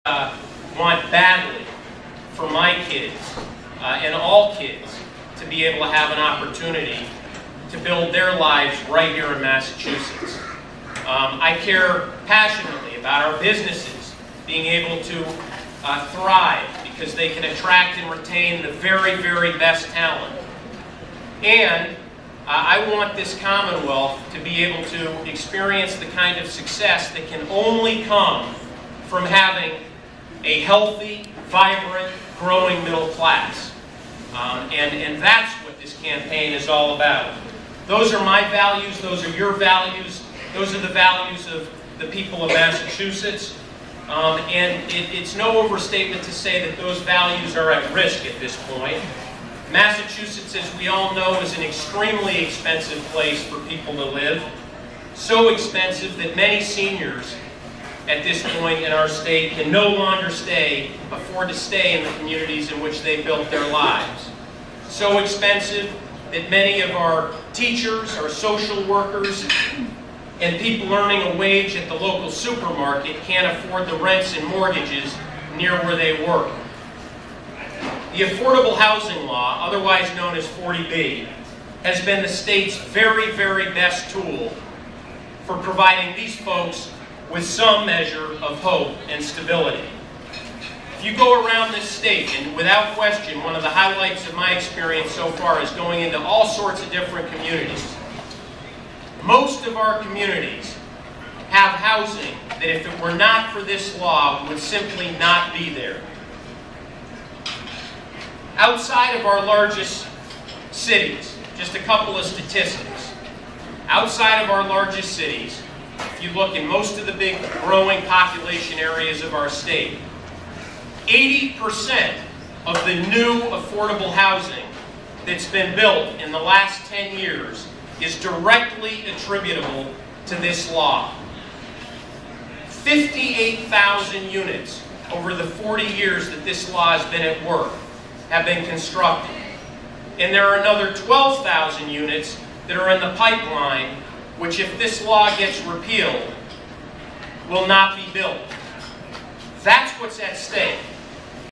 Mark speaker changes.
Speaker 1: want badly for my kids and all kids to be able to have an opportunity to build their lives right here in Massachusetts. I care passionately about our businesses being able to thrive because they can attract and retain the very, very best talent. And I want this Commonwealth to be able to experience the kind of success that can only come from having a healthy, vibrant, growing middle class. And that's what this campaign is all about. Those are my values, those are your values, those are the values of the people of Massachusetts. And it's no overstatement to say that those values are at risk at this point. Massachusetts, as we all know, is an extremely expensive place for people to live. So expensive that many seniors at this point in our state can no longer afford to stay in the communities in which they built their lives. So expensive that many of our teachers, our social workers, and people earning a wage at the local supermarket can't afford the rents and mortgages near where they work. The Affordable Housing Law, otherwise known as 40B, has been the state's very, very best tool for providing these folks with some measure of hope and stability. If you go around this state, and without question, one of the highlights of my experience so far is going into all sorts of different communities. Most of our communities have housing that, if it were not for this law, would simply not be there. Outside of our largest cities, just a couple of statistics. Outside of our largest cities, if you look in most of the big growing population areas of our state, 80% of the new affordable housing that's been built in the last 10 years is directly attributable to this law. 58,000 units over the 40 years that this law has been at work have been constructed. And there are another 12,000 units that are in the pipeline, which, if this law gets repealed, will not be built. That's what's at stake.